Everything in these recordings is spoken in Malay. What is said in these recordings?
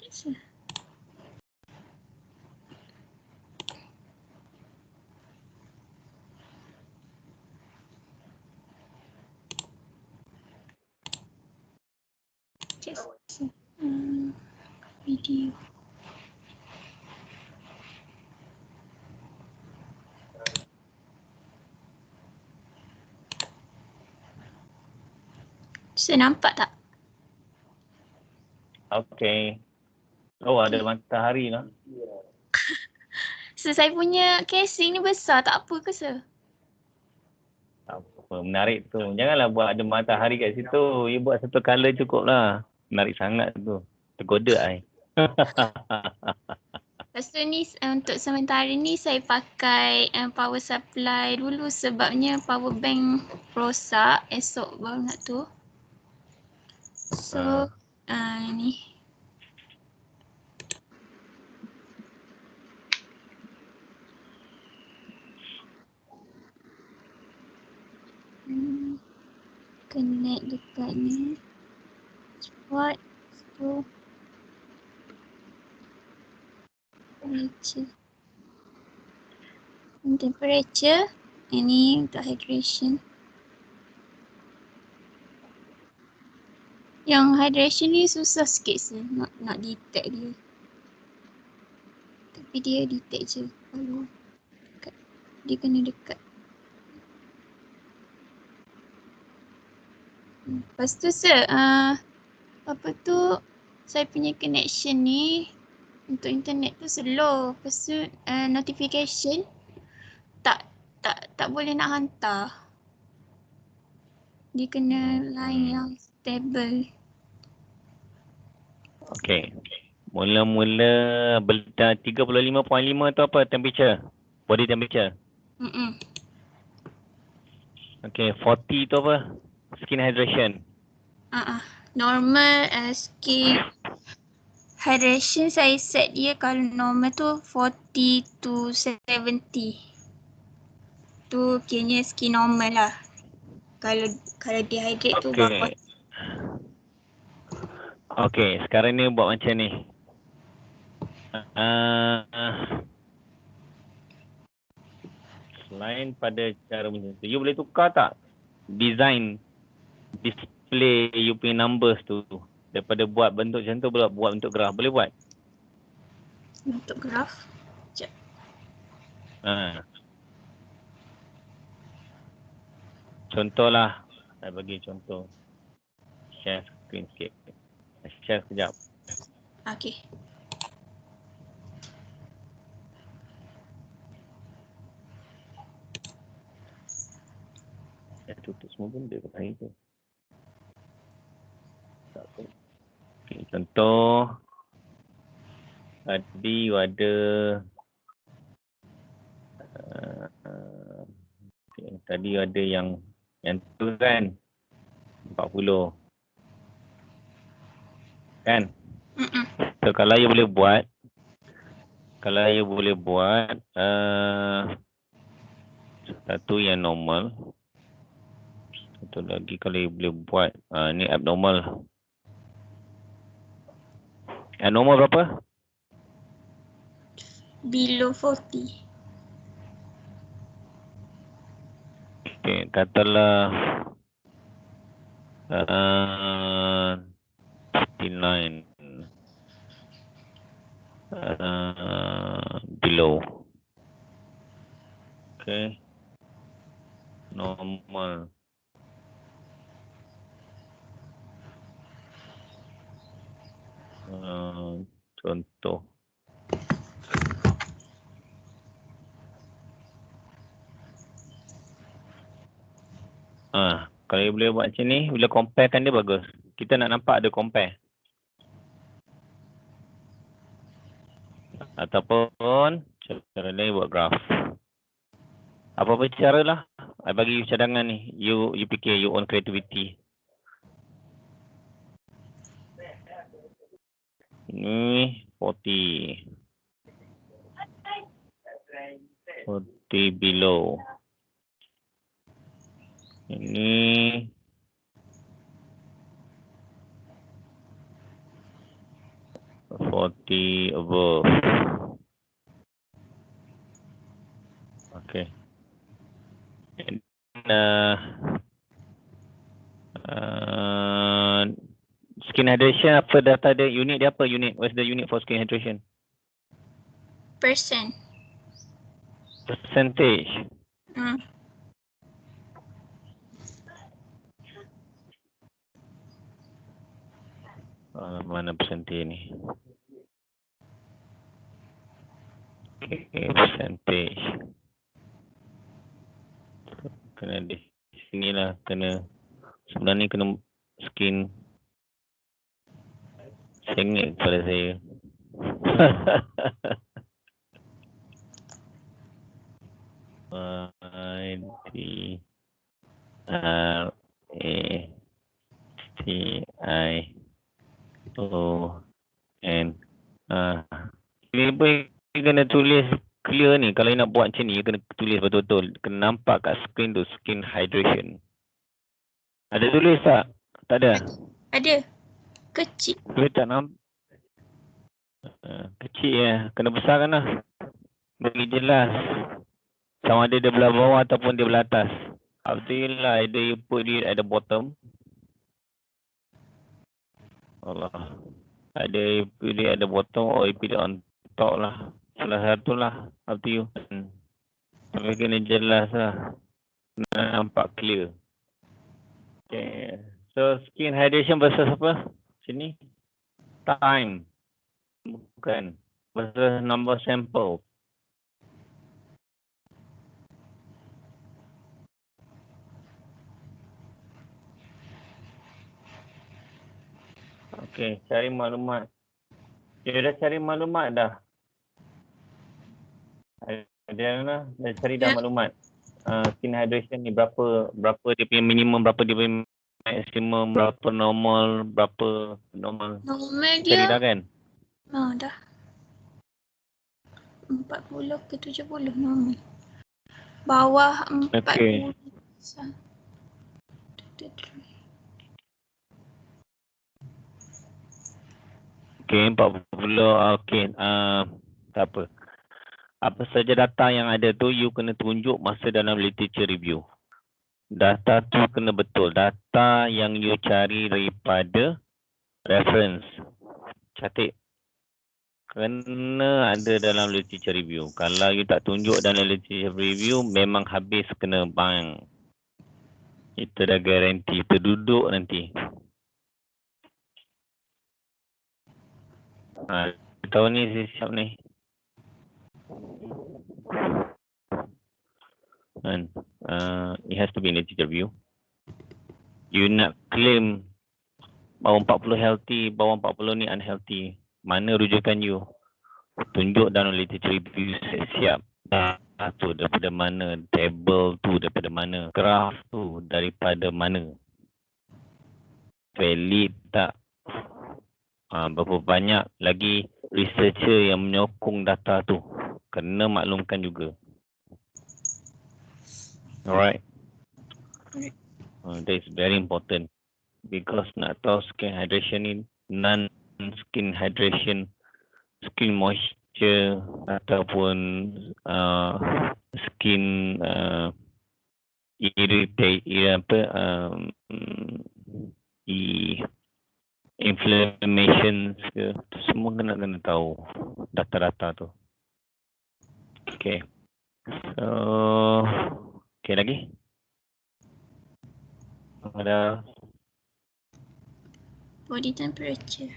Video. Saya nampak tak? Okey. Oh, ada matahari lah. So, saya punya casing ni besar, tak apa ke sir? Tak apa, menarik tu. Janganlah buat ada matahari kat situ. You buat satu colour cukup lah. Menarik sangat tu. Tergoda I. Lepas tu ni untuk sementara ni saya pakai power supply dulu sebabnya power bank rosak. Esok baru nak tu. So, ni. Connect dekat ni. What? So, temperature. Ini untuk hydration. Yang hydration ni susah sikit sih nak detect dia. Tapi dia detect je kalau dekat. Dia kena dekat. Lepas tu sir, apa tu saya punya connection ni untuk internet tu slow. Lepas tu notification tak boleh nak hantar. Dia kena line yang stable. Okey. Mula-mula benda 35.5 tu apa temperature? Body temperature. Okey, 40 tu apa? Skin hydration. Normal skin hydration saya set dia kalau normal tu 40 to 70. Tu kiranya skin normal lah. Kalau dehydrate tu berapa? Okey, sekarang ni buat macam ni. Selain pada cara macam tu, you boleh tukar tak design display you punya numbers tu? Daripada buat bentuk macam tu, buat bentuk graf. Boleh buat? Bentuk graf? Sekejap. Contohlah, saya bagi contoh. Share screen sikit. Share sekejap. Okey. Tutup semua benda kat hari tu. Okay, contoh. Tadi ada tadi ada yang tu kan 40 kan. So kalau you boleh buat satu yang normal, satu lagi kalau you boleh buat ni abnormal. Abnormal berapa? Below 40. Okay, katalah 59 below. Okay, normal. Contoh. Kalau boleh buat macam ni, bila compare kan dia bagus. Kita nak nampak ada compare. Ataupun cara lain buat graf. Apa-apa cara lah. I bagi you cadangan ni. You fikir your own creativity. Ini 40 below. Ini 40 above. Okay. And, skin hydration apa data dia? Unit dia apa unit? What's the unit for skin hydration? Percent. Percentage. Mana percentage ni? Okay, percentage. Kena di sini lah, kena sebenarnya kena skin. Sengit pada saya. I-D-R-A-T-I-O-N. Ini pun kena tulis clear ni. Kalau nak buat macam ni, kena tulis betul-betul. Kena nampak kat screen tu, skin hydration. Ada tulis tak? Tak ada? Ada. Kecil. Tulis tak nampak? Kecil ya. Kena besarkan lah. Bagi jelas. Sama ada dia belah bawah ataupun dia belah atas. Up to you lah. Either you put it at the bottom. Allah. Either you put it at the bottom or you put it on top lah. Salah satu lah. Up to you. Tapi kena jelas lah. Nampak clear. Okay. So skin hydration versus apa? Sini. Time. Bukan. Versus number sample. Okay, cari maklumat. Dia dah cari maklumat dah. Dia cari dah maklumat. Skin hydration ni berapa dia punya minimum, berapa dia punya maksimum, berapa normal, berapa normal. Normal Cari dia. dah kan? Dah. 40 ke 70 normal. Bawah 40. Okay. Okay, 40. Okay, tak apa. Apa saja data yang ada tu, you kena tunjuk masa dalam literature review. Data tu kena betul. Data yang you cari daripada reference. Catat. Kena ada dalam literature review. Kalau you tak tunjuk dalam literature review, memang habis kena bang. Itu dah garanti. Terduduk nanti. Tahun ni siap ni. And it has to be in literature review. You nak claim bawah 40 healthy, bawah 40 ni unhealthy. Mana rujukan you? Tunjuk dalam literature review siap. Tu daripada mana? Table tu daripada mana? Graph tu daripada mana? Valid tak? Berapa banyak lagi researcher yang menyokong data tu? Kena maklumkan juga. Alright. That is very important. Because nak tahu skin hydration ni, non-skin hydration, skin moisture ataupun skin inflammation ke, semua kena tahu data-data tu. Okay. So, okay lagi? Ada body temperature.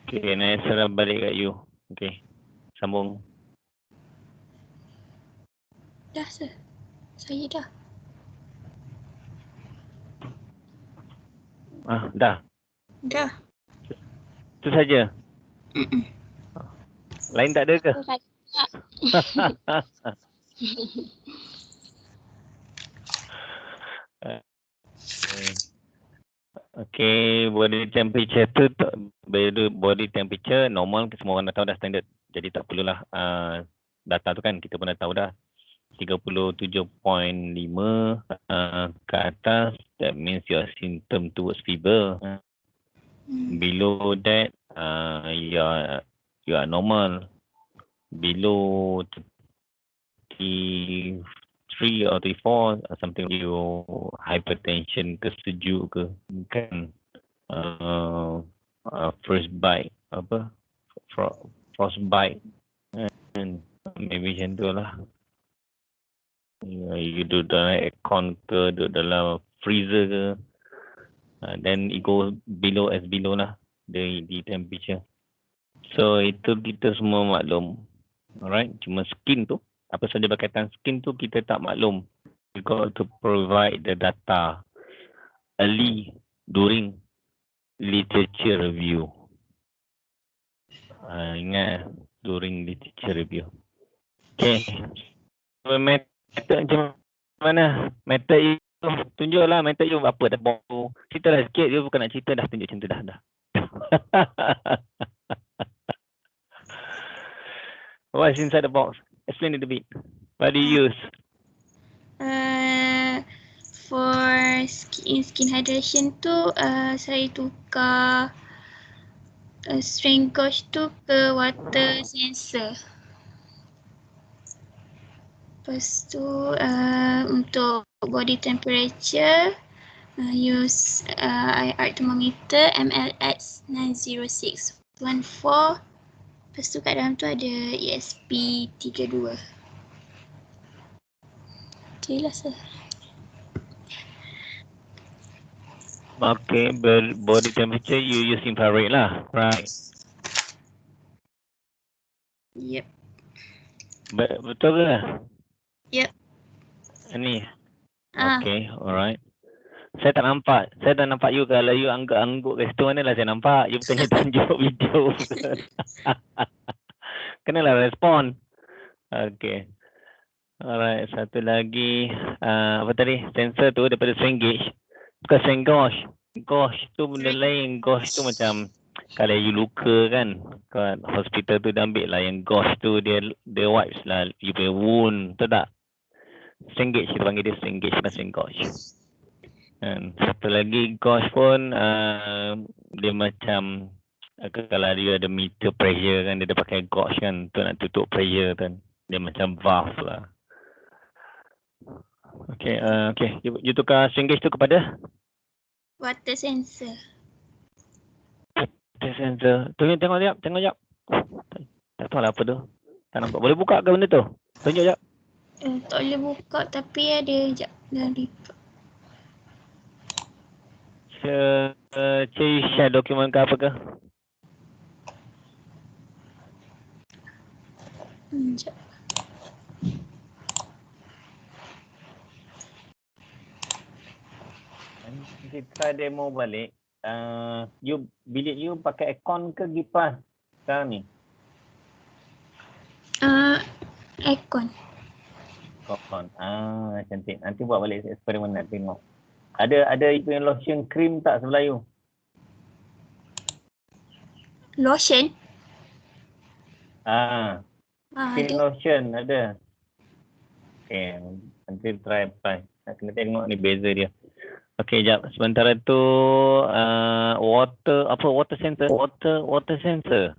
Okay, nak serah balik kat you. Okay, sambung. Dah sir. Saya dah. Dah. Dah. Itu saja. Lain tak ada ke? Okay, body temperature tu, body temperature normal, semua orang dah tahu dah standard. Jadi tak perlulah data tu kan, kita pun dah tahu dah. 37.5 ke atas, that means your symptom towards fever. Below that, you are normal. Below 33 or 34, something you hypertension ke sejuk ke, kan first bite, apa, frostbite, kan, maybe macam tu lah. You duduk dalam aircon ke, duduk dalam freezer ke, then it go below as below lah, the temperature. So itu kita semua maklum. Alright, cuma skin tu, apa saja berkaitan skin tu kita tak maklum. We got to provide the data early during literature review. Ingat, during literature review. Okay. So, method macam mana? Method you tunjuklah, method you apa dah bawa. Cerita lah sikit, you bukan nak cerita dah, tunjuk cerita dah. What's inside the box? Explain it a bit. What do you use? For skin hydration tu, saya tukar strain gauge tu ke water sensor. Lepas tu untuk body temperature, use IR thermometer MLX 90614. Lepas tu kat dalam tu ada ESP32. Okay lah sir. Okay, body temperature you use infrared lah, right? Yep. Betul ke? Yep. Ni. Okay, alright. Saya tak nampak you. Kalau you angguk kat situ, mana lah saya nampak. You bertanya tunjuk video. Kenalah respon. Okay. Alright, satu lagi. Apa tadi? Sensor tu daripada strain gauge. Bukan strain gauge. Gauge tu benda lain. Gauge tu macam kalau you luka kan, kat hospital tu dia ambil lah yang gauge tu, dia wipes lah you punya wound. Tahu tak? Strain gauge, kita panggil dia strain gauge, bukan strain gauge. Dan satu lagi gauge pun dia macam kalau dia ada meter pressure kan, dia ada pakai gauge kan untuk nak tutup pressure kan. Dia macam valve lah. Okay, you tukar strain gauge tu kepada? Water sensor. Water sensor. Tengok jap. Tak tahu lah apa tu. Tak nampak. Boleh buka ke benda tu? Tunjuk jap. Tak boleh buka tapi ada jap dalam report. Share dokumen ke apa ke? Jap. Kita demo balik. Bilik you pakai aircon ke kipas sekarang ni? Aircon. Aircon. Cantik. Nanti buat balik eksperimen nak tengok. Ada you punya lotion cream tak sebelah you? Lotion? Skin Ada. lotion ada. Okay, nanti try apply. Nak kena tengok ni beza dia. Okay, jap. Sementara tu water sensor? Water sensor.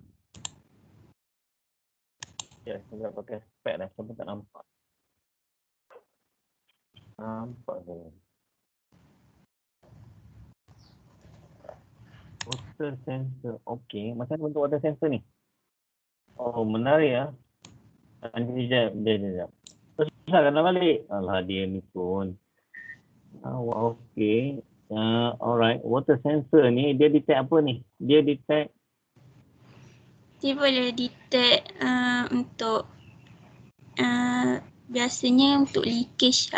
Ya, saya pakai spek dah. Saya tak nampak. Nampak ke? Water sensor. Okay, macam mana bentuk water sensor ni? Oh, menarik ya. Nanti sekejap. Susah kena balik. Alah, dia ni pun. Okay. Alright. Water sensor ni, dia detect apa ni? Dia boleh detect untuk biasanya untuk leakage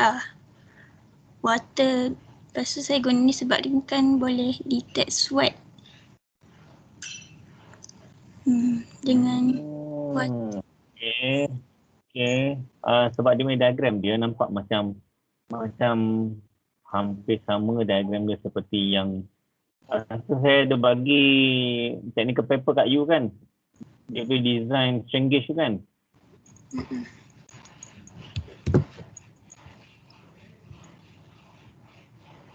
water. Lepas tu saya guna ni sebab dia kan boleh detect sweat. Dengan Okay. Sebab dia punya diagram dia nampak macam hampir sama diagram dia seperti yang saya ada bagi technical paper kat you kan. Dia punya design strain gauge tu kan.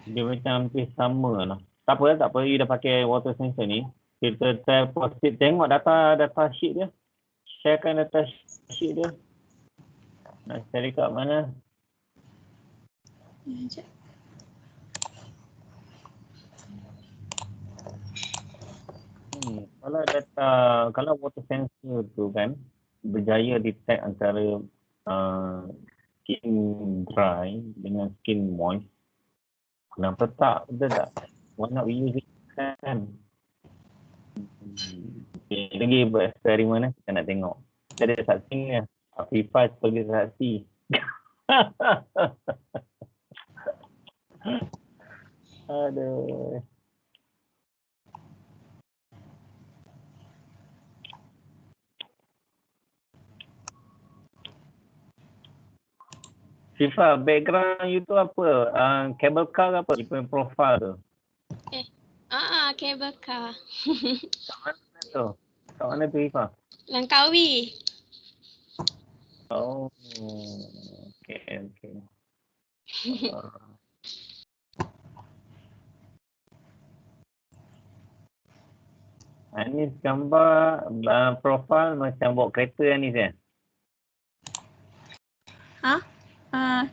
Dia macam hampir sama lah. Tak apa. You dah pakai water sensor ni. Kita proceed tengok data sheet dia. Sharekan data sheet dia. Nak cari kat mana? Sekejap. Kalau water sensor tu kan berjaya detect antara skin dry dengan skin moist, kenapa tak? Betul tak? Why not we use it kan? Okay, lagi buat eksperimen kita nak tengok. Kita ada saksi ni lah. Afifah sebagai saksi. Aduh. Sifa, background you tu apa? Cable car ke apa? You punya profile tu. Cable car. Kat mana tu? Kat mana tu Sifa? Langkawi. Oh, okay. Anis gambar profil macam bawa kereta Anis ya?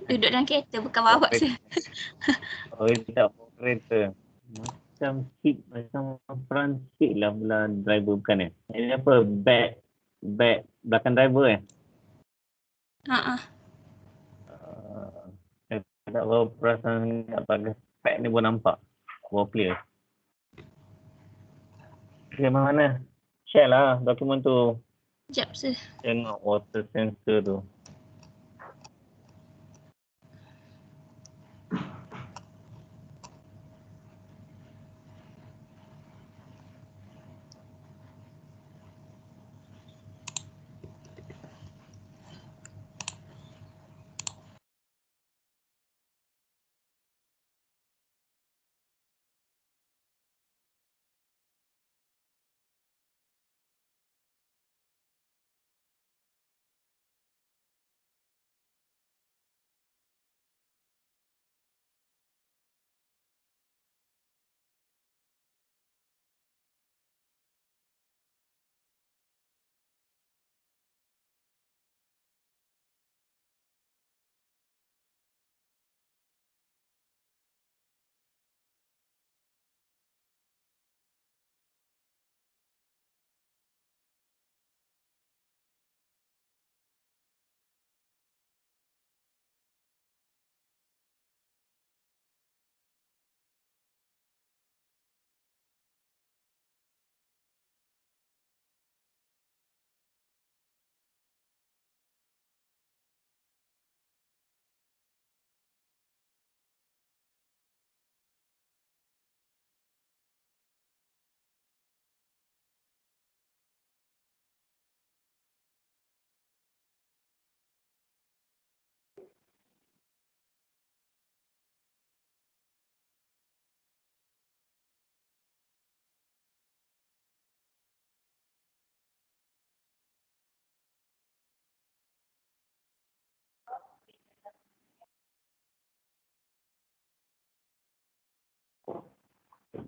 Duduk dalam kereta bukan bawa saya. Oh, tak bawa kereta. Macam seat, macam front seat lah driver bukan ya? Ini apa? Back belakang driver ya? Saya tak tahu perasaan tak pakai spek ni pun nampak. Bawa clear. Okay, mana? Share lah dokumen tu. Sekejap sir. Tengok water sensor tu.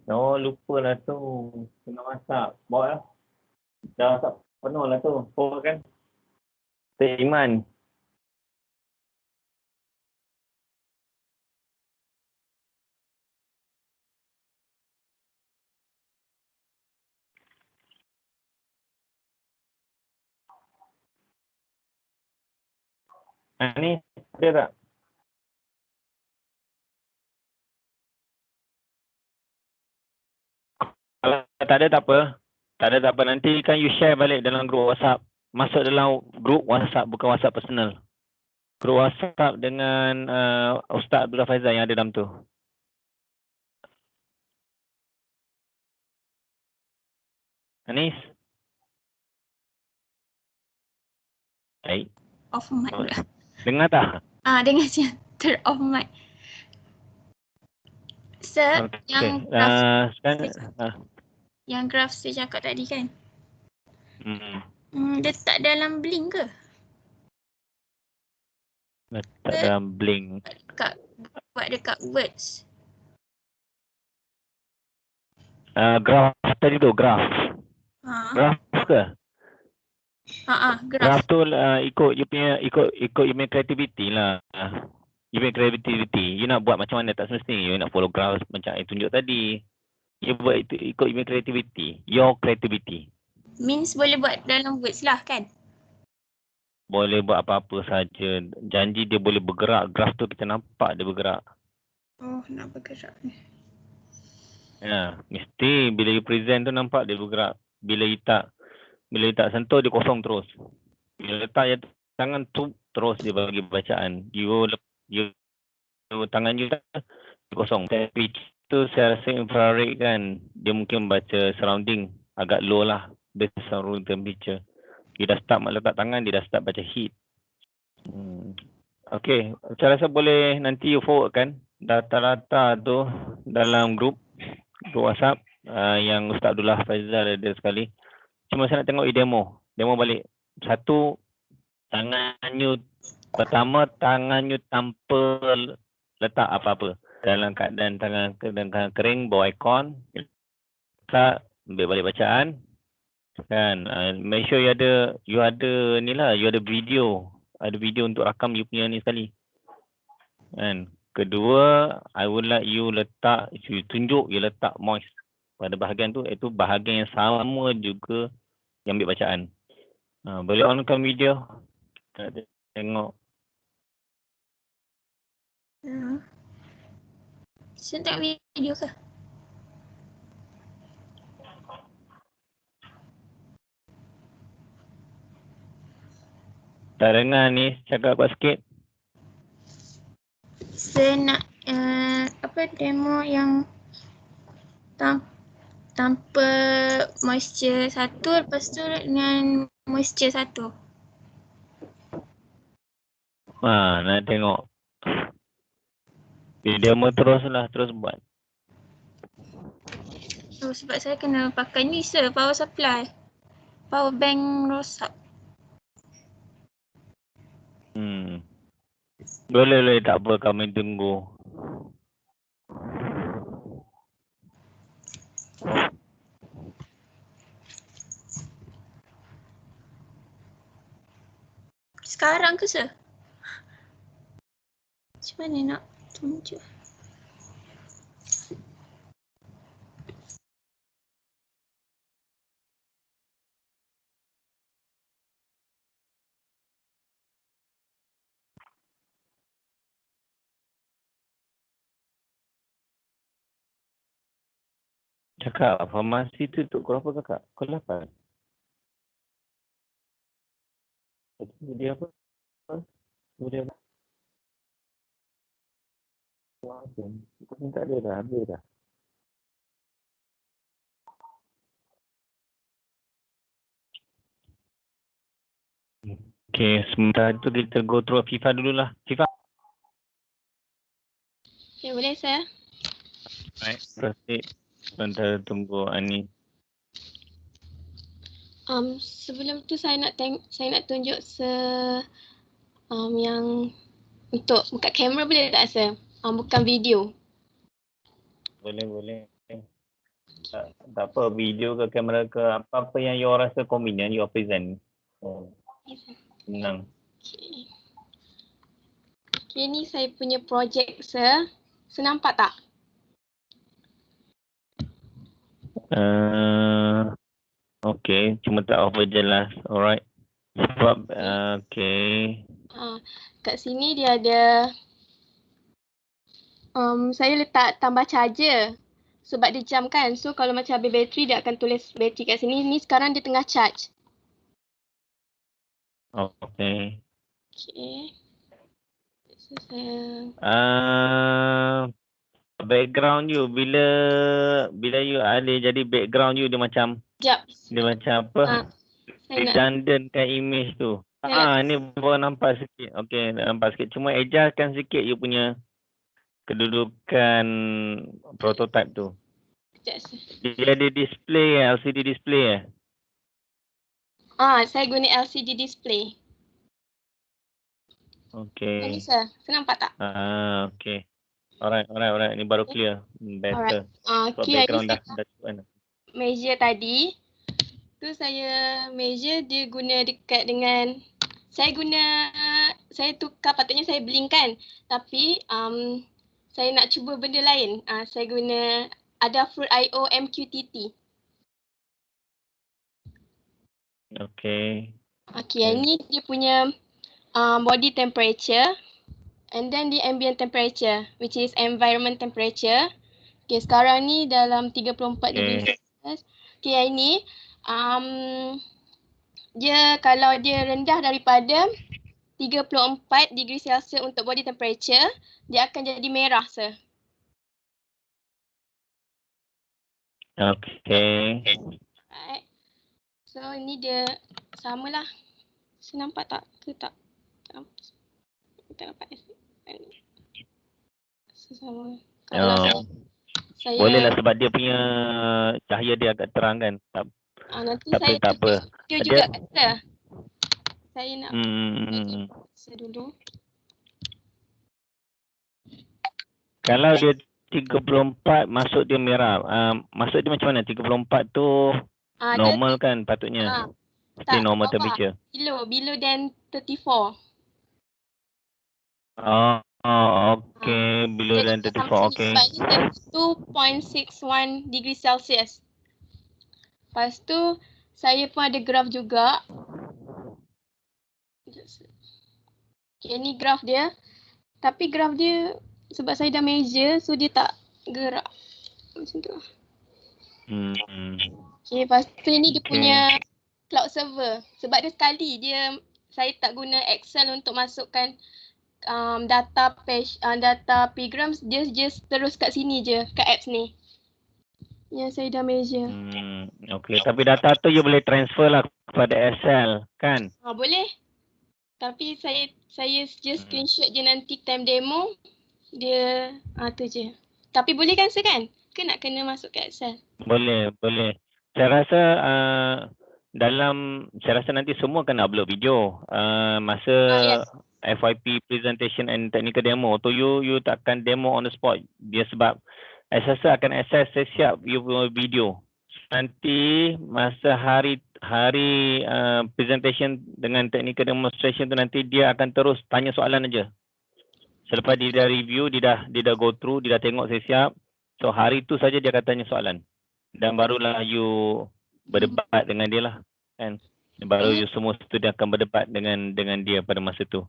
Oh, lupa lah tu. Kena masak. Bawa lah. Dah masak penuh lah tu. Oh kan? Teh Iman. Ni ada tak? Kalau tak ada tak apa. Tak ada tak apa. Nanti kan you share balik dalam grup WhatsApp. Masuk dalam grup WhatsApp, bukan WhatsApp personal. Grup WhatsApp dengan Ustaz Abdullah Faizal yang ada dalam tu. Anis? Baik. Off mic pula. Dengar tak? Dengar je. Turn off mic. Sir, Okay. yang yang graf saya cakap tadi kan? Dia tak dalam blink ke? Letak dalam blink. Buat dekat words. Graf tadi tu, graf. Graf ke? Graf. Graf tu ikut you punya creativity lah. You punya creativity. You nak buat macam mana tak semestinya you nak follow graf macam yang tunjuk tadi. You buat itu ikut you punya creativity. Your creativity. Means boleh buat dalam words lah kan? Boleh buat apa-apa saja. Janji dia boleh bergerak. Graf tu kita nampak dia bergerak. Oh, nak bergerak ni. Ya, mesti bila you present tu nampak dia bergerak. Bila you tak sentuh dia kosong terus. Bila letak je tangan tu terus dia bagi bacaan. You tangan you dia kosong. Tapi tu saya rasa infrared kan. Dia mungkin baca surrounding agak low lah. Based on room temperature. You dah start letak tangan, dia dah start baca heat. Okay, saya rasa boleh nanti you forward kan data-data tu dalam grup WhatsApp yang Ustaz Abdullah Faizal ada sekali. Cuma saya nak tengok demo balik. Satu, pertama tangan you tanpa letak apa-apa. Dalam keadaan tangan kering, bawa ikon, letak, ambil balik bacaan. Kan, make sure you ada video. Ada video untuk rakam you punya ni sekali. Kan. Kedua, I would like you tunjuk you letak moist pada bahagian tu, iaitu bahagian yang sama juga yang ambil bacaan. Boleh onkan video. Tengok. Saya tengok video ke? Tak dengar ni, cakap kuat sikit. Saya nak demo yang tanpa moisture satu, lepas tu dengan moisture satu. Nak tengok. Demo terus buat. So, sebab saya kena pakai ni power supply. Power bank rosak. Boleh, tak apa, kami tunggu. Sekarang ke sir? Macam mana nak tunjuk? Cakap, farmasi tu untuk pukul apa kakak? Pukul 8. Dia apa? Dia apa? Tak ada dah, habis dah. Okay, sementara tu kita go through FIFA dululah. FIFA. Okay, boleh saya? Baik, proceed. Sementara tunggu Ani. Sebelum tu saya nak tunjuk yang untuk buka kamera boleh tak sir? Bukan video. Boleh. Tak apa, video ke kamera ke apa-apa yang you rasa convenient, you present. Senang. Okay, ni saya punya projek sir. Sir nampak tak? Okay, cuma tak over jelas. Alright. Sebab, okay. Kat sini dia ada saya letak tambah charger sebab dia jam kan. So kalau macam habis bateri dia akan tulis bateri kat sini. Ni sekarang dia tengah charge. Okay. Okay. So background you bila you alih jadi background you dia macam dia macam apa? Redundantkan image tu. Ni baru nampak sikit. Okay, nampak sikit. Cuma adjustkan sikit you punya kedudukan prototype tu. Dia ada display, LCD display . Saya guna LCD display. Okay. Ini sir, nampak tak? Okay. Alright. Ini baru clear. Alright. Better. Sebab QID background dah measure tadi. Tu saya measure dia guna dekat dengan saya tukar, patutnya saya blink kan. Tapi saya nak cuba benda lain. Saya guna Adafruit IO MQTT. Okay. Ini dia punya body temperature and then the ambient temperature which is environment temperature. Okay, sekarang ni dalam 34 degree Celsius. Okay, ini dia kalau dia rendah daripada 34 degree Celsius untuk body temperature, dia akan jadi merah, sir. Okay. Alright. So ini dia samalah. Saya nampak tak? Ke tak? Tak nampak. Sama. Kalau saya bolehlah sebab dia punya cahaya dia agak terang kan. nanti tapi saya tak apa. video juga kata. Saya nak saya dulu. Kalau dia 34 masuk dia merah. Masuk dia macam mana? 34 tu normal kan patutnya. Mesti normal temperature. Below than 34. Okay. Below than 34. Okay. 2.61 degree Celsius. Lepas tu saya pun ada graf juga. Okay, ni graf dia. Tapi graf dia sebab saya dah measure, so dia tak gerak. Macam tu. Okay, lepas tu ni dia punya cloud server. Sebab dia sekali saya tak guna Excel untuk masukkan data Pgrams, dia just terus kat sini je, kat apps ni. Yang saya dah measure. Okay, tapi data tu you boleh transfer lah kepada Excel kan? Boleh. Tapi saya just screenshot je nanti time demo. Dia tu je. Tapi boleh kan, sir, kan? Ke nak kena masuk ke Excel? Boleh. Saya rasa saya rasa nanti semua kena upload video. Masa FYP presentation and technical demo tu you takkan demo on the spot. Dia sebab assessor akan assess siap you punya video. Nanti masa hari presentation dengan technical demonstration tu nanti dia akan terus tanya soalan aja. Selepas dia dah review, dia dah go through, dia dah tengok siap. So hari tu saja dia akan tanya soalan. Dan barulah you berdebat dengan dia lah kan. Baru you semua student akan berdebat dengan dia pada masa tu.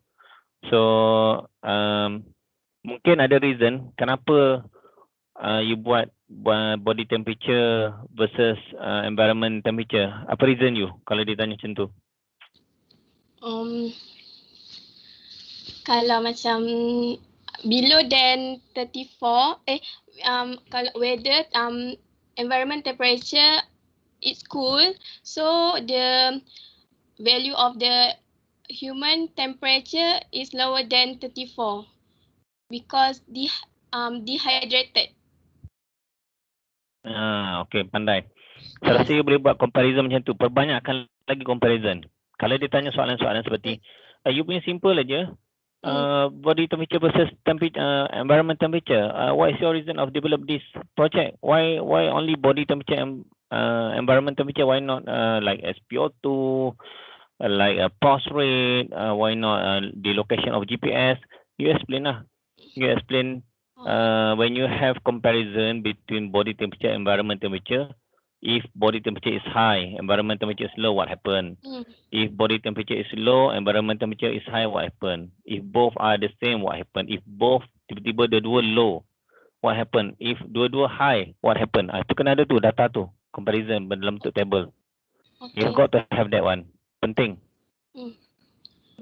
So mungkin ada reason kenapa you buat body temperature versus environment temperature. Apa reason you kalau dia tanya macam tu? Kalau macam below than 34, kalau weather, environment temperature is cool, so the value of the human temperature is lower than 34 because dehydrated. Okay, pandai. Saya rasa you boleh buat comparison macam tu. Perbanyakkan lagi comparison. Kalau dia tanya soalan-soalan seperti, you punya simple aja. Body temperature versus environment temperature. What is your reason of develop this project? Why only body temperature and environment temperature? Why not like SPO2, like pulse rate? Why not the location of GPS? You explain lah. You explain when you have comparison between body temperature and environment temperature. If body temperature is high, environment temperature is low, what happen? If body temperature is low, environment temperature is high, what happen? If both are the same, what happen? If both tiba-tiba dua-dua low, what happen? If dua-dua high, what happen? Itu kena ada tu, data tu, comparison dalam bentuk table. Okay. You've got to have that one. Penting.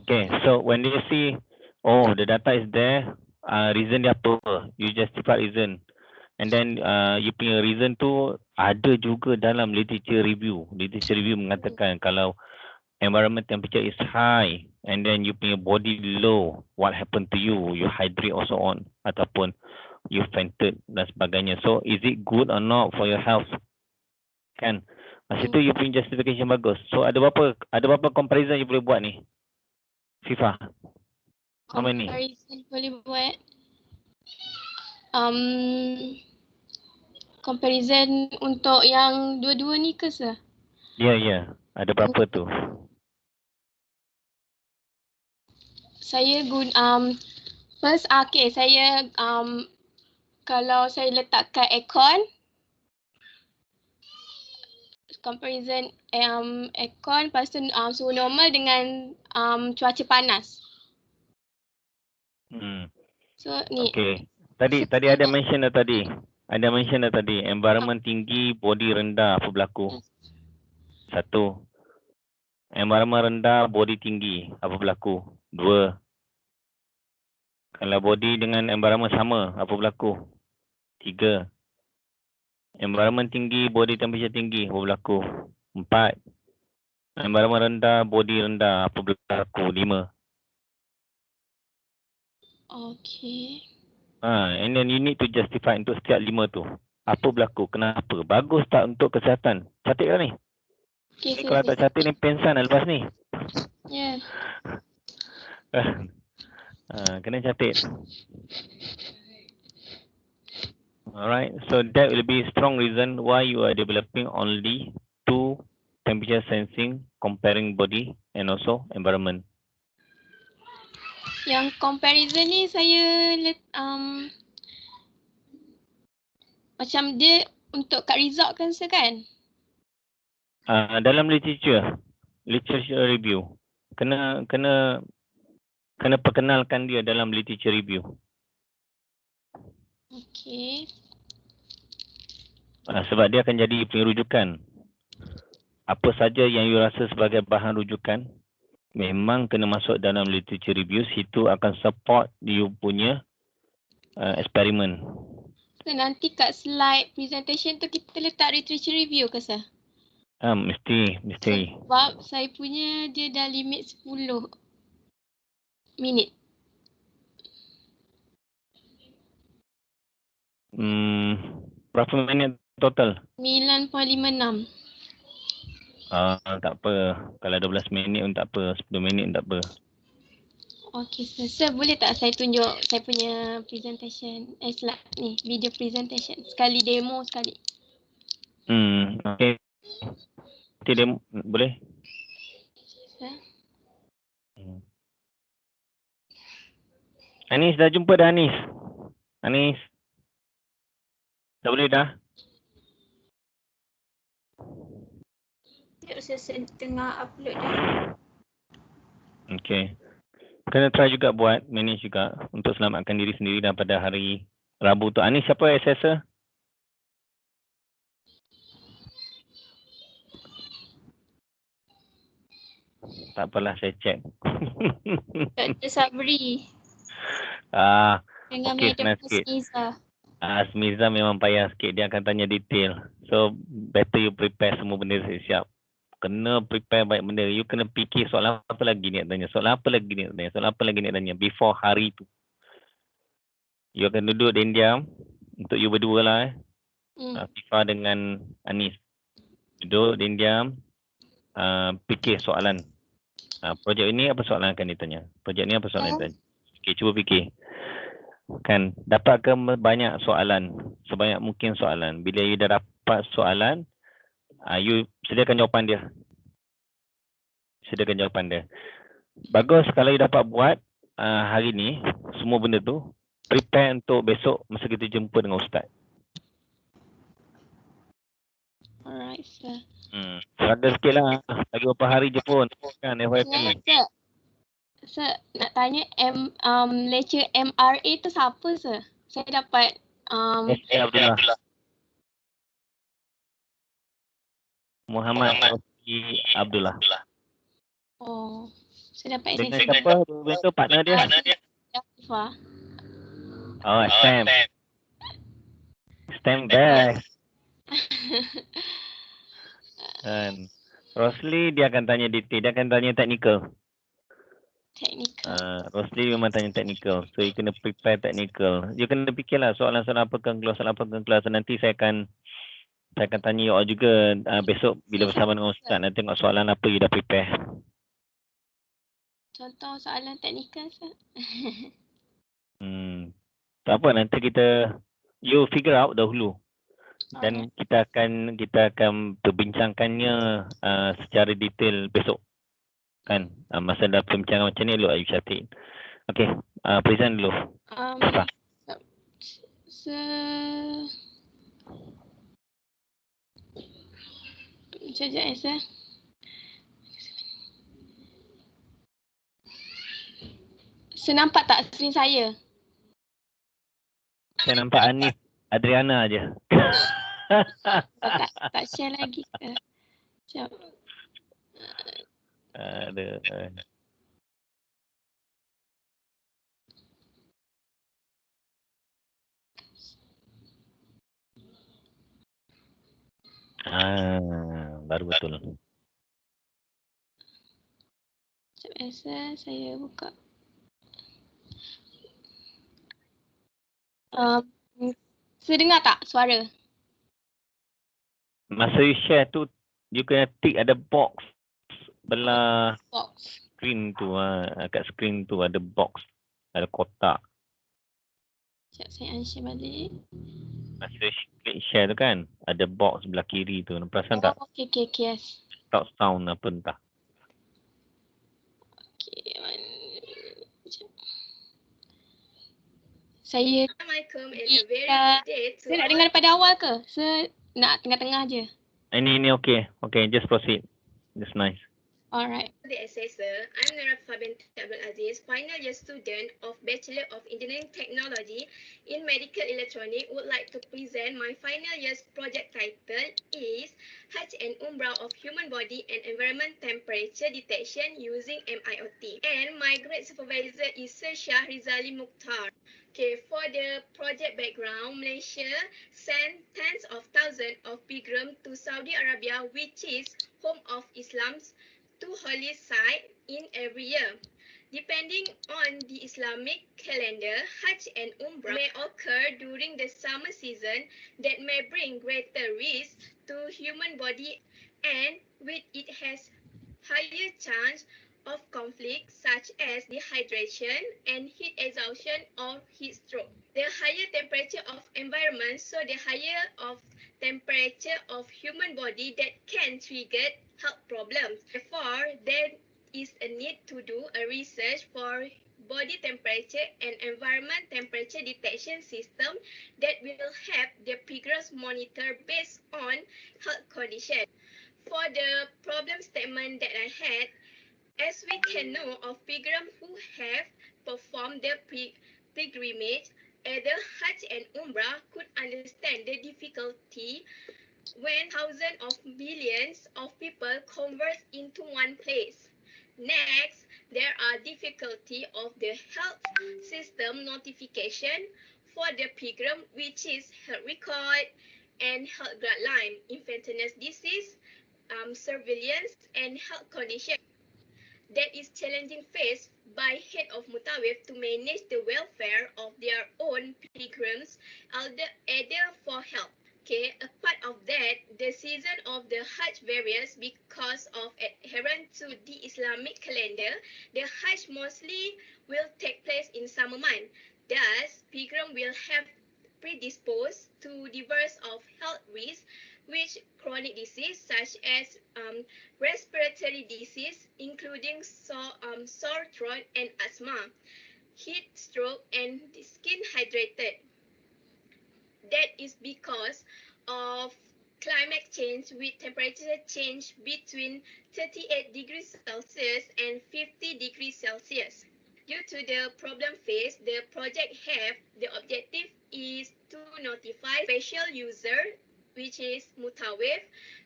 Okay, so when you see, the data is there, reason dia apa? You justify reason. And then you punya reason tu ada juga dalam literature review. Literature review mengatakan kalau environment temperature is high and then you punya body low, what happened to you? You hydrate or so on, ataupun you fainted dan sebagainya. So is it good or not for your health? Kan? Masa tu you punya justification bagus. So ada berapa comparison you boleh buat ni? FIFA. How many? Comparison boleh buat Comparison untuk yang dua-dua ni ke sir? Ya. Ada berapa tu? Saya first saya kalau saya letakkan aircon, comparison aircon, lepas tu suhu normal dengan cuaca panas. So ni. Okay. Tadi ada mention dah tadi. Ada mention dah tadi. Environment tinggi, body rendah, apa berlaku? Satu. Environment rendah, body tinggi, apa berlaku? Dua. Kalau body dengan environment sama, apa berlaku? Tiga. Environment tinggi, body temperature tinggi, apa berlaku? Empat. Environment rendah, body rendah, apa berlaku? Lima. Okay. And then you need to justify untuk setiap lima tu. Apa berlaku? Kenapa? Bagus tak untuk kesihatan? Cantik kan ni? Okay, Kalau tak cantik ni pensan dah lepas ni. Yeah. Kena cantik. Alright, so that will be strong reason why you are developing only two temperature sensing, comparing body and also environment. Yang comparison ni saya macam dia untuk kat result kan sir kan? Dalam literature review, kena perkenalkan dia dalam literature review. Okay. Sebab dia akan jadi rujukan. Apa saja yang you rasa sebagai bahan rujukan, memang kena masuk dalam literature review. Situ akan support you punya eksperimen. So, nanti kat slide presentation tu kita letak literature review ke sir? Mesti. Sebab saya punya dia dah limit 10 minit. Berapa minit total? 9.56. Tak apa. Kalau 12 minit pun tak apa. 10 minit pun tak apa. Okay sir. Sir boleh tak saya tunjuk saya punya presentation, slide ni, video presentation. Sekali demo sekali. Okay. Nanti demo boleh? Sir? Anis dah jumpa dah Anis? Anis? Dah boleh dah? Saya tengah upload dah. Okay. Kena try juga buat, manage juga untuk selamatkan diri sendiri daripada hari Rabu tu. Anis siapa assessor? Tak apalah, saya check. Dr. Sabri dengan okay, Madam senang sikit. Smiza. Smiza memang payah sikit. Dia akan tanya detail. So, better you prepare semua benda siap. Kena prepare baik benda. You kena fikir soalan apa lagi ni nak tanya. Soalan apa lagi ni nak tanya. Soalan apa lagi ni nak tanya. Before hari tu. You akan duduk dan diam. Untuk you berdua lah. Fifa dengan Anis. Duduk dan diam. Fikir soalan. Projek ini apa soalan akan ditanya. Projek ni apa soalan ditanya. Okay, cuba fikir. Kan, dapatkan banyak soalan. Sebanyak mungkin soalan. Bila you dah dapat soalan, you sediakan jawapan dia. Sediakan jawapan dia. Bagus kalau you dapat buat hari ni, semua benda tu, prepare untuk besok masa kita jumpa dengan Ustaz. Alright sir. Raga sikit lah. Lagi beberapa hari je pun. Kan, Sir, nak tanya lecture MRA tu siapa sir? Saya dapat Abdullah. Muhammad Abdullah. Oh, saya dapat Dengan SSC. siapa? Itu partner dia? Fifa. Oh, Stem best. Rosli dia akan tanya detail. Dia akan tanya technical. Rosli memang tanya technical. So, you kena prepare technical. You kena fikirlah soalan-soalan apa kan kelas, soalan apa kan kelas. Nanti saya akan tanya you all juga besok bila bersama dengan Ustaz. Nanti tengok soalan apa you dah prepare. Contoh soalan teknikal sir. Tak apa, nanti you figure out dahulu. Dan kita akan perbincangkannya secara detail besok. Kan? Masa dah perbincangan macam ni, look, Ayu Syafiq. Okay, present dulu. Apa? Sekejap Esa. Nampak tak skrin saya? Saya nampak Anif, Adriana aja. Tak share lagi ke? Sekejap. Ada. Baru betul. Sekejap Esa, saya buka. Saya dengar tak suara? Masa you share tu, you kena tick ada box belah screen tu. Kat screen tu ada box, ada kotak. Sekejap saya unshare balik. Masa klik share tu kan, ada box belah kiri tu. Perasan tak? Okay, yes. Stop sound apa entah. Okay, saya nak dengar daripada awal ke? Saya nak tengah-tengah je. Ini okay. Okay, just proceed. Just nice. Alright. The assessor, I'm Nora Fabian Abdul Aziz, final year student of Bachelor of Engineering Technology in Medical Electronics, would like to present my final year's project title is Hajj and Umrah of Human Body and Environment Temperature Detection using MIOT. And my grade supervisor is Sir Shah Rizali Mukhtar. Okay, for the project background, Malaysia sent tens of thousands of pilgrims to Saudi Arabia, which is home of Islam's two holy sites in every year. Depending on the Islamic calendar, Hajj and Umrah may occur during the summer season that may bring greater risk to human body, and with it has higher chance of conflict such as dehydration and heat exhaustion or heat stroke. The higher temperature of environment, so the higher of temperature of human body that can trigger health problems. Therefore, there is a need to do a research for body temperature and environment temperature detection system that will help the pilgrims monitor based on health condition. For the problem statement that I had, as we can know of pilgrims who have performed the pilgrimage, either Hajj and Umrah could understand the difficulty when thousands of millions of people converge into one place. Next, there are difficulty of the health system notification for the pilgrim, which is health record and health guideline, infectious disease, surveillance and health condition. That is challenging faced by head of Mutawif to manage the welfare of their own pilgrims, either for health. Okay, a part of that, the season of the Hajj varies because of adherence to the Islamic calendar. The Hajj mostly will take place in summer months. Thus, pilgrims will have predisposed to diverse of health risks, which chronic disease such as respiratory disease, including sore throat and asthma, heat stroke, and skin hydrated. That is because of climate change with temperature change between 38 degrees Celsius and 50 degrees Celsius. Due to the problem faced, the project have the objective is to notify special user, which is Mutawif,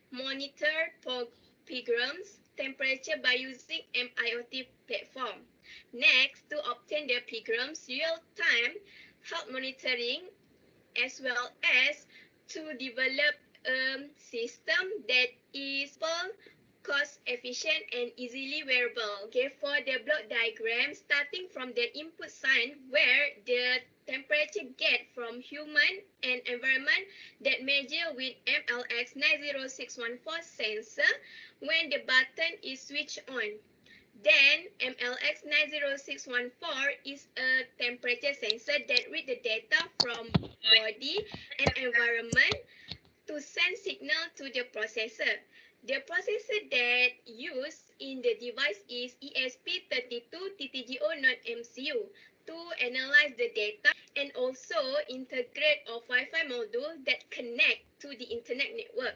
monitor pilgrims temperature by using MIOT platform. Next, to obtain the pilgrims real-time health monitoring, as well as to develop a system that is cost efficient and easily wearable. Okay, for the block diagram, starting from the input sign where the temperature get from human and environment that measure with MLX 90614 sensor when the button is switched on. Then MLX 90614 is a temperature sensor that reads the data from body and environment to send signal to the processor. The processor that used in the device is ESP32 TTGO.MCU to analyze the data and also integrate a Wi-Fi module that connect to the internet network.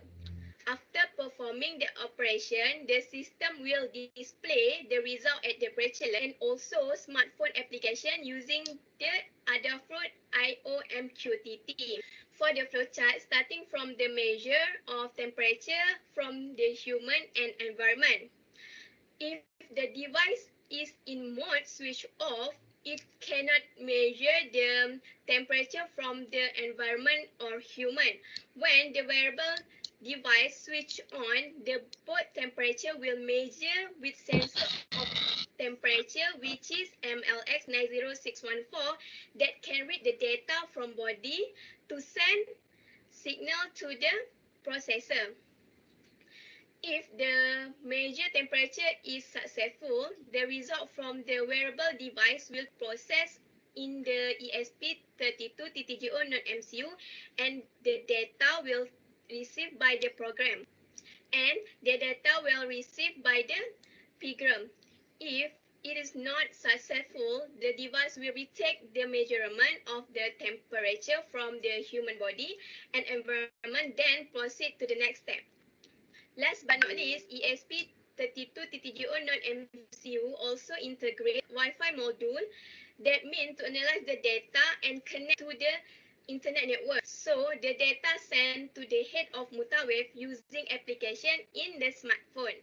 After performing the operation, the system will display the result at the bracelet and also smartphone application using the Adafruit IO MQTT. For the flowchart, starting from the measure of temperature from the human and environment. If the device is in mode switch off, it cannot measure the temperature from the environment or human. When the wearable device switch on, the board temperature will measure with sensor of temperature, which is MLX 90614, that can read the data from body to send signal to the processor. If the measure temperature is successful, the result from the wearable device will process in the ESP32 TTGO.MCU and the data will received by the program and the data will received by the program. If it is not successful, the device will retake the measurement of the temperature from the human body and environment, then proceed to the next step. Last but not least, ESP32 TTGO.MCU also integrate Wi-Fi module that mean to analyze the data and connect to the internet network. So the data sent to the head of Mutawave using application in the smartphone.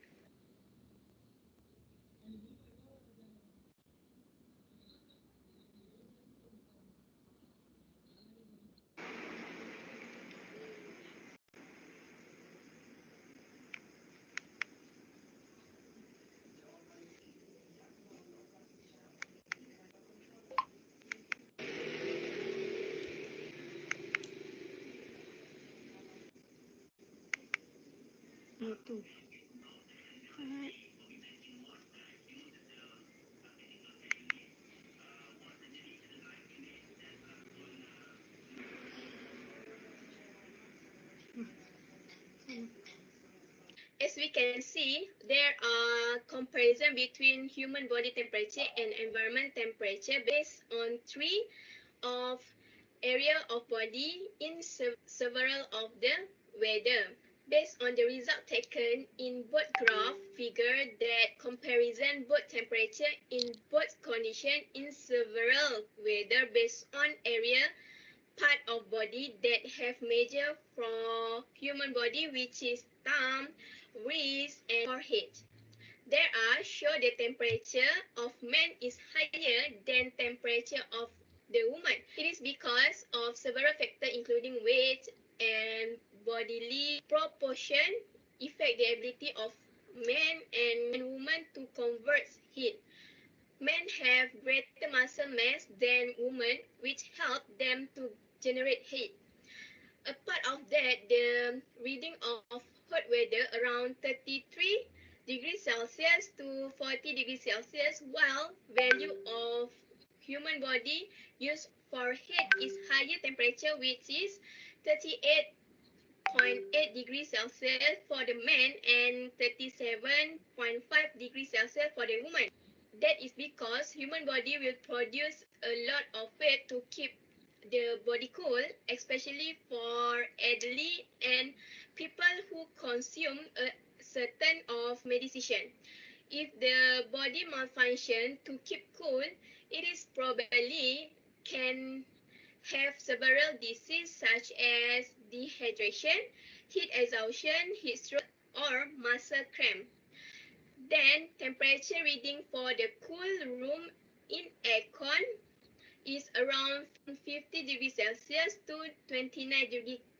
As we can see, there are comparison between human body temperature and environment temperature based on three of area of body in several of the weather. Based on the result taken in both graph figure that comparison both temperature in both condition in several weather based on area part of body that have measure for human body, which is thumb, wrist and forehead. There are show the temperature of man is higher than temperature of the woman. It is because of several factors including weight and bodily proportion affect the ability of men and women to convert heat. Men have greater muscle mass than women, which help them to generate heat. Apart of that, the reading of hot weather around 33 degrees Celsius to 40 degrees Celsius, while value of human body used for heat is higher temperature, which is 38.8 degrees Celsius for the man and 37.5 degrees Celsius for the woman. That is because human body will produce a lot of weight to keep the body cool, especially for elderly and people who consume a certain of medication. If the body malfunction to keep cool, it is probably can have several diseases such as dehydration, heat exhaustion, heat stroke, or muscle cramp. Then temperature reading for the cool room in aircon is around 50 degrees Celsius to 29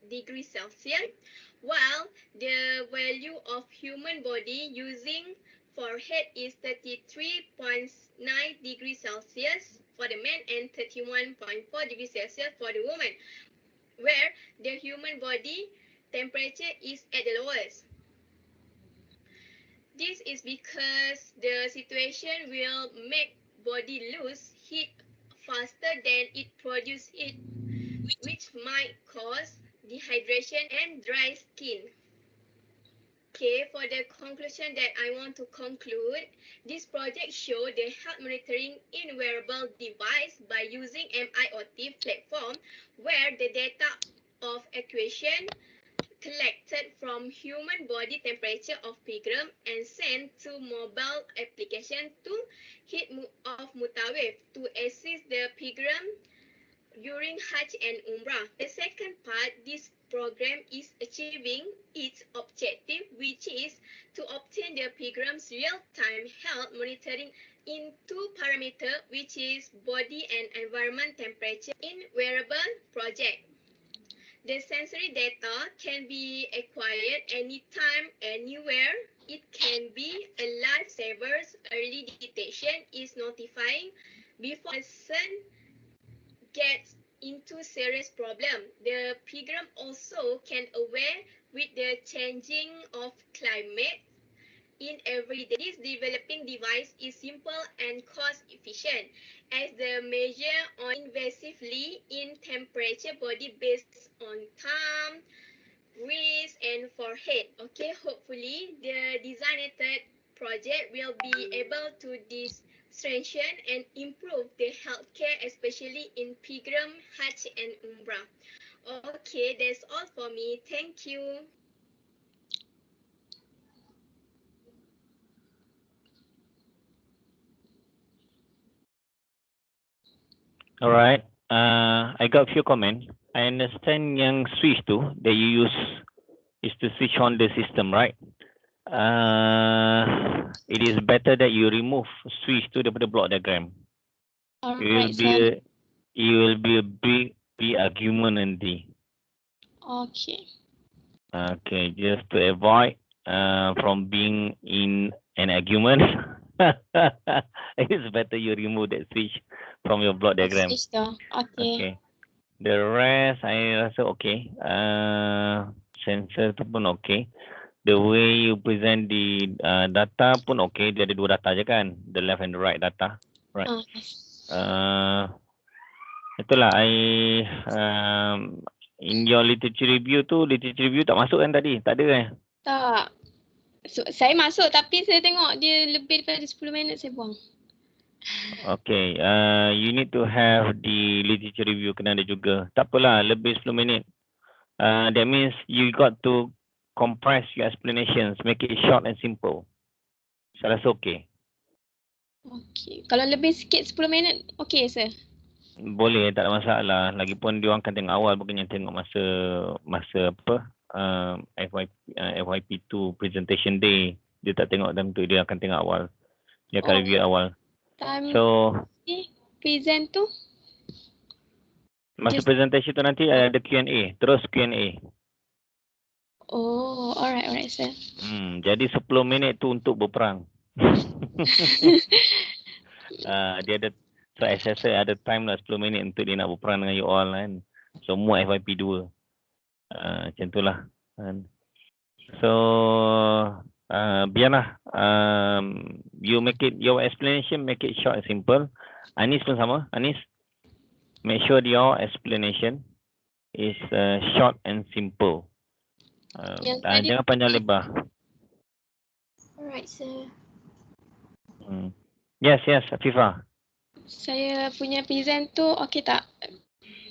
degrees Celsius, while the value of human body using forehead is 33.9 degrees Celsius for the man and 31.4 degrees Celsius for the woman, where the human body temperature is at the lowest. This is because the situation will make body lose heat faster than it produces heat, which might cause dehydration and dry skin. Okay, for the conclusion that I want to conclude, this project showed the health monitoring in wearable device by using MIoT platform where the data of equation collected from human body temperature of pilgrim and sent to mobile application to heat of Mutawif to assist the pilgrim during Hajj and Umrah. The second part, this program is achieving its objective, which is to obtain the pilgrim's real-time health monitoring in two parameters, which is body and environment temperature in wearable project. The sensory data can be acquired anytime, anywhere. It can be a lifesaver. Early detection is notifying before a person gets into serious problem. The pilgrim also can aware with the changing of climate in every day. This developing device is simple and cost efficient as the measure on invasively in temperature body based on thumb, wrist and forehead. Okay, hopefully the designated project will be able to strengthen and improve the healthcare, especially in pilgrim, Hajj and Umrah. Okay, that's all for me. Thank you. Alright. I got a few comments. I understand yang switch tu that you use is to switch on the system, right? It is better that you remove switch tu daripada block diagram. Alright, sir. It will be a big argument nanti. Okay. Okay, just to avoid from being in an argument, it's better you remove that switch from your block diagram. Switch tu. Okay. Okay. The rest I rasa okay. Sensor tu pun okay. The way you present the data pun okay. Dia ada dua data je kan, the left and the right data, right? Itulah in your literature review tak masuk kan tadi? Tak ada kan? Tak. So, saya masuk tapi saya tengok dia lebih daripada 10 minit saya buang. Okay, you need to have the literature review kena ada juga. Tak apalah, lebih 10 minit. That means you got to compress your explanations, make it short and simple. Saya rasa okay. Okay, kalau lebih sikit 10 minit, okay sir. Boleh, tak ada masalah. Lagipun dia orang akan tengok awal, bukannya tengok masa apa FYP2 presentation day. Dia tak tengok dalam tu, dia akan tengok awal. Dia akan review awal. So present tu? Masa presentation tu nanti ada Q&A, terus Q&A. Oh, alright sir. Jadi 10 minit tu untuk berperang. Dia ada, so assessor ada time lah 10 minit untuk dia nak berperang dengan you all kan. Semua FYP 2. Macam tu lah. So biarlah, you make it, your explanation make it short and simple. Anis pun sama. Anis, make sure your explanation is short and simple. Jangan panjang lebar. Alright sir. Yes, Afifah. Saya punya present tu okey tak?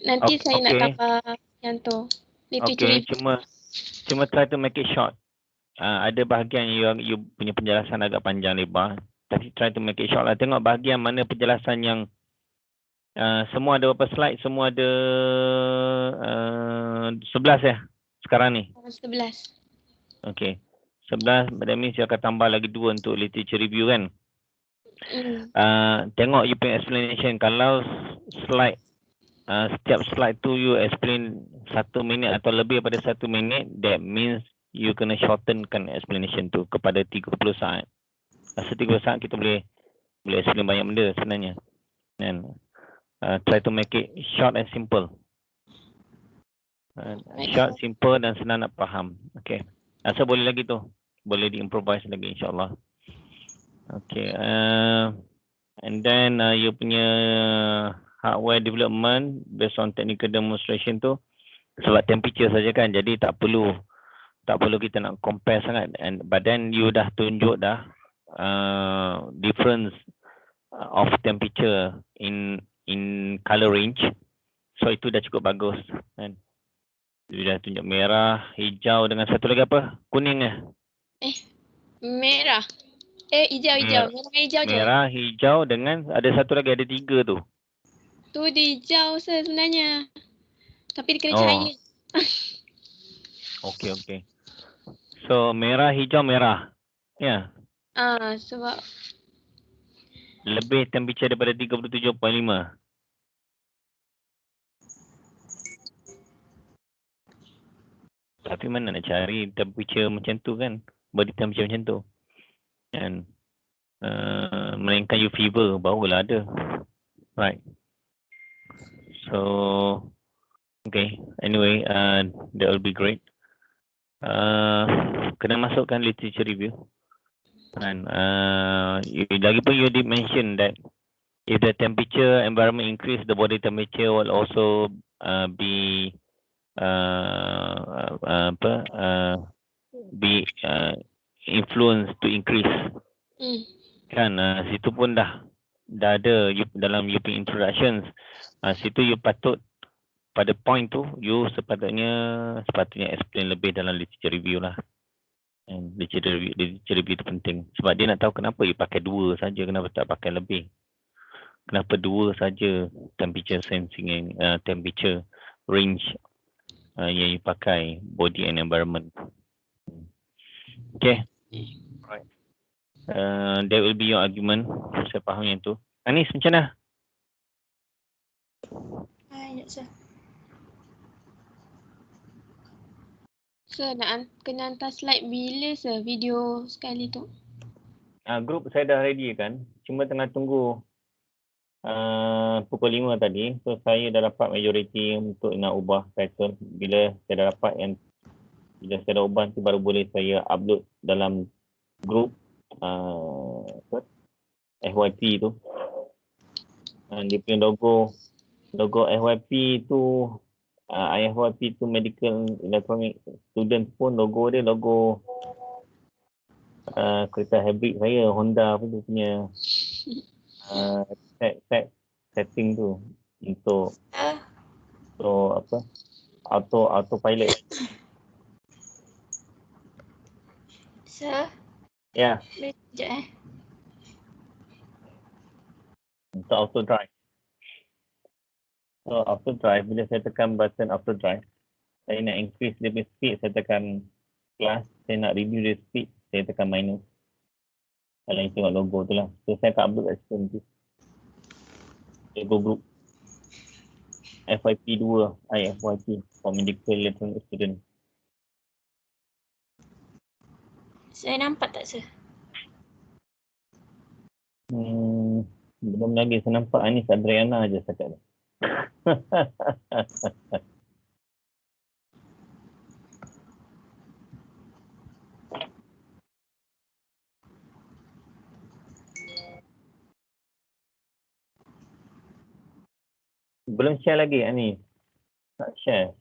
Nanti saya nak cover yang tu. Okay, cuma try to make it short. Ada bahagian you punya penjelasan agak panjang lebar. Tapi try to make it short lah. Tengok bahagian mana penjelasan yang semua ada berapa slide? Semua ada 11 ya sekarang ni? 11. Okay. 11, that means you akan tambah lagi 2 untuk literature review kan? Tengok you punya explanation. Kalau slide, setiap slide tu you explain 1 minit atau lebih daripada 1 minit, that means you kena shortenkan explanation tu kepada 30 saat. Masa 30 saat kita boleh explain banyak benda sebenarnya. And try to make it short and simple. Short, simple dan senang nak faham. Okay. Rasa boleh lagi tu. boleh di-improvise lagi insyaAllah. Okay. And then you punya hardware development based on technical demonstration tu sebab temperature saja kan, jadi tak perlu kita nak compare sangat. But then you dah tunjuk dah difference of temperature in color range, so itu dah cukup bagus kan. You dah tunjuk merah, hijau dengan satu lagi apa? Kuning Merah. Hijau. Merah hijau je. Merah, hijau dengan ada satu lagi, ada 3 tu. Tu dia hijau sebenarnya. Tapi dia kena Oh. cahaya. Okay. So merah, hijau, merah. Ya. Sebab Lebih temperature daripada 37.5. Tapi mana nak cari temperature macam tu kan? Body temperature macam tu. Kan? Melainkan you fever barulah ada. Right. So okay. Anyway, that will be great. Kena masukkan literature review. And lagipun you did mention that if the temperature environment increase, the body temperature will also be influence to increase. Kan situ pun dah ada you, dalam you punya introductions. Situ you patut pada point tu you sepatutnya explain lebih dalam literature review lah. And literature review tu penting sebab dia nak tahu kenapa you pakai 2 saja, kenapa tak pakai lebih. Kenapa 2 saja temperature sensing temperature range yang you pakai, body and environment. Okay. Right. That will be your argument. Saya faham yang tu. Anis macam mana? Sekejap, sir. Sir, kena hantar slide bila sir video sekali tu? Group saya dah ready kan. Cuma tengah tunggu pukul 5 tadi. So saya dah dapat majoriti untuk nak ubah title. Bila saya dah dapat bila saya dah ubah tu baru boleh saya upload dalam group FYP tu. Dia punya logo FYP tu FYP tu medical electronic student pun logo dia logo kereta hybrid saya Honda pun tu punya setting tu untuk apa autopilot. Sir, Ya, sekejap untuk auto drive. So auto drive, bila saya tekan button auto drive, saya nak increase dia punya speed, saya tekan plus. Saya nak review dia speed, saya tekan minus. Kalau you tengok logo tu lah. So saya akan upload kat situ nanti. Logo group FYP 2, FYP for medical electronic student. saya nampak tak, sir? Belum lagi saya nampak Anis Adriana je cakap. Belum share lagi Anis. Tak share.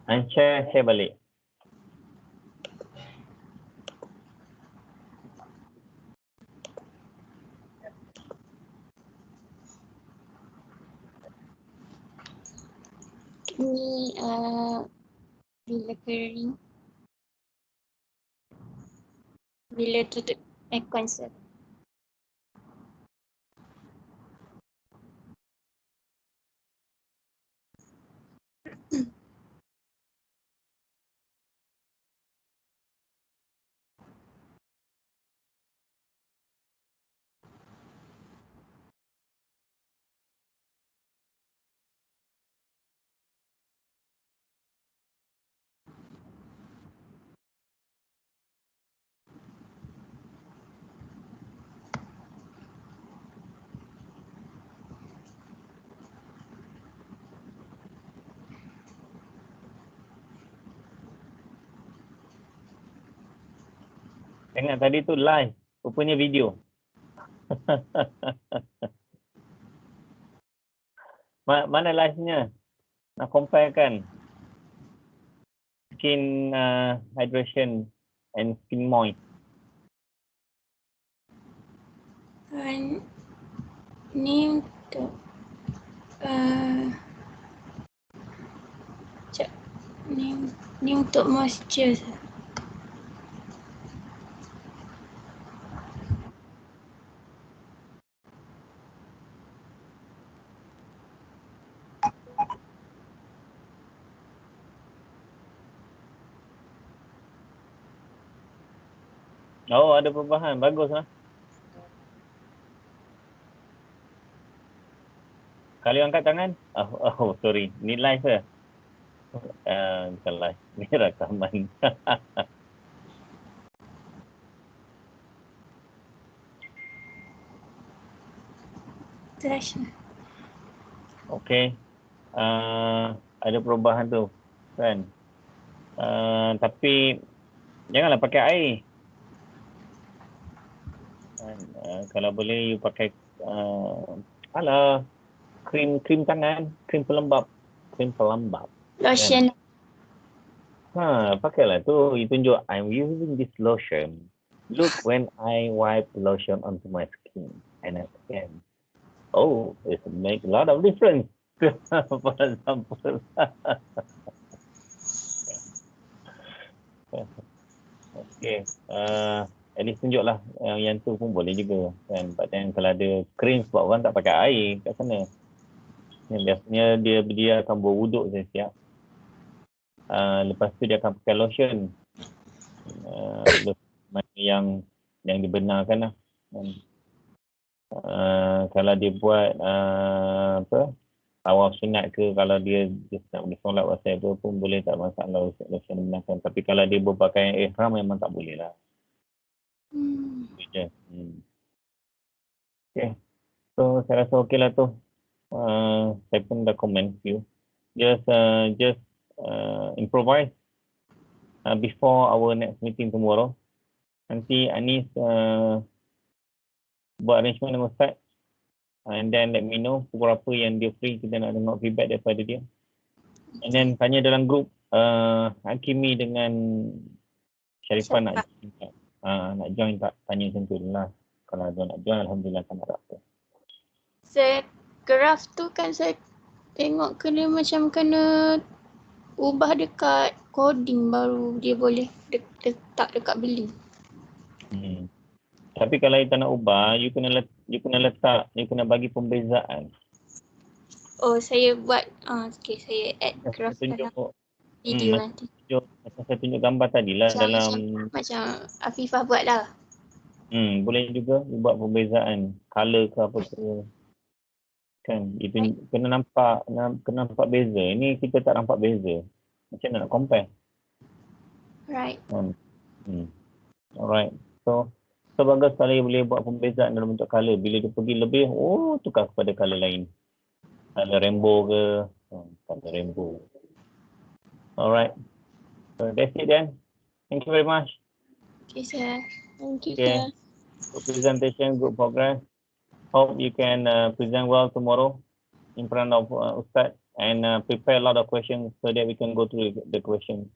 Unshare, share balik. Ni bila kering, bila tutup aircon, sir. Ingat tadi tu live, rupanya video. Mana live-nya? Nak compare kan? Skin hydration and skin moist. Ni untuk sekejap. Ni untuk moisture. Oh, ada perubahan. Baguslah. Kali angkat tangan. Oh, sorry. Ni live ke? Bukan live. Ni rakaman. Trash. Okey. Ada perubahan tu. Kan? Tapi janganlah pakai air. Kalau boleh you pakai krim tangan, krim pelembab. Lotion. Pakailah tu. You tunjuk, I'm using this lotion. Look when I wipe lotion onto my skin and I scan. Oh, it make a lot of difference. For example. Okay. At least tunjuklah yang tu pun boleh juga kan. But kalau ada krim, sebab orang tak pakai air kat sana. Biasanya dia akan berwuduk siap. Lepas tu dia akan pakai lotion. Yang dibenarkan lah. Kalau dia buat tawaf sunat ke, kalau dia nak pergi solat WhatsApp tu pun boleh, tak masalah lotion dibenarkan. Tapi kalau dia berpakaian ihram memang tak boleh lah. Okay. So saya rasa okey lah tu. Saya pun dah comment you. Just improvise before our next meeting tomorrow. Nanti Anis buat arrangement dengan Ustaz. And then let me know pukul berapa yang dia free, kita nak dengar feedback daripada dia. And then tanya dalam group, Hakimi dengan Sharifah nak join tak? Tanya macam tu lah. Kalau dia nak join, Alhamdulillah tak nak apa. Graph tu kan saya tengok kena ubah dekat coding baru dia boleh letak dekat beli. Tapi kalau you tak nak ubah, you kena letak, you kena bagi pembezaan. Oh, saya buat, okay, saya add graph dalam video nanti. Macam saya tunjuk gambar tadi lah Macam Afifah buat lah. Boleh juga you buat pembezaan, color ke apa ke. Kan, itu kena nampak beza. Ini kita tak nampak beza. Macam mana nak compare? Right. Alright. So bagus sekali boleh buat pembezaan dalam bentuk color. Bila dia pergi lebih, tukar kepada color lain. Color rainbow ke. Color rainbow. Alright. So that's it then. Thank you very much. Okay, sir. Thank you, Okay. sir. Good presentation, good progress. Hope you can present well tomorrow in front of Ustaz and prepare a lot of questions so that we can go through the questions.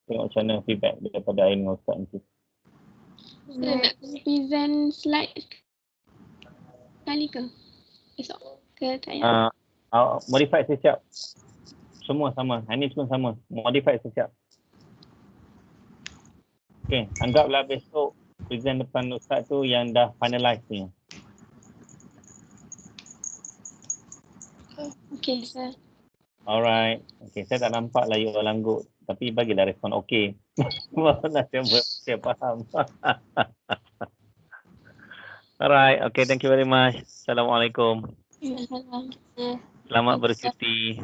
Tengok macam mana feedback daripada Ain dengan Ustaz nanti. Sir, nak present slide kali ke? Esok ke tak ya? Modified sesiap. Semua sama. Anis pun sama. Modified sesiap. Okay. Anggaplah besok present depan Ustaz tu yang dah finalize punya. Okay, sir. Alright. Okay. Saya tak nampak lah you langgut. Tapi bagilah respon okay. Mana saya faham. Alright. Okay. Thank you very much. Assalamualaikum. Selamat bercuti.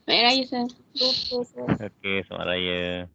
Baik raya, sir. Okay, sir. Okay. Selamat raya.